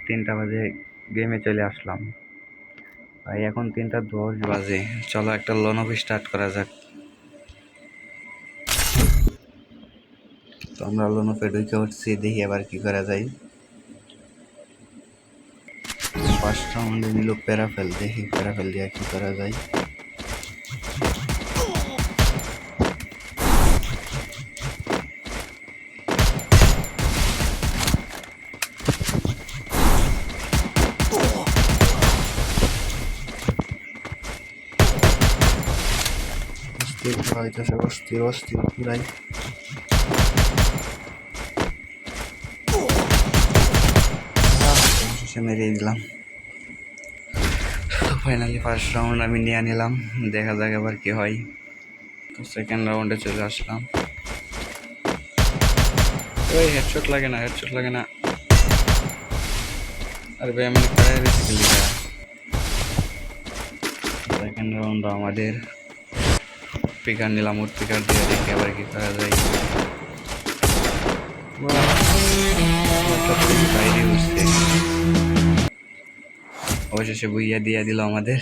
3টা বাজে গেমে চলে আসলাম ভাই। এখন 3টা 10 বাজে। চলো একটা লোন অফ স্টার্ট করা যাক। তো আমরা লোন অফে ঢুকে উঠছি, দেখি আবার কি করা যায়। ফার্স্ট রাউন্ডে নিল প্যারাফেল, দেখি প্যারাফেল দিয়ে কি করা যায়। অস্থির হইতেছে, অস্থির অস্থির পুরাই। শেষে মেরেই দিলাম। ফাইনালি ফার্স্ট রাউন্ড আমি নিয়ে নিলাম, দেখা যাক আবার কি হয়। তো সেকেন্ড রাউন্ডে চলে আসলাম। ওই হেডশট লাগে না, হেডশট লাগে না। আরে ভাই আমি খারাপ বেসিক্যালি। সেকেন্ড রাউন্ড আমাদের পিকার নিলাম, ওর পিকার দিয়ে দেখি আবার কি করা যায়। বাইরে উঠছে, অবশেষে বুইয়া দিয়ে দিল আমাদের।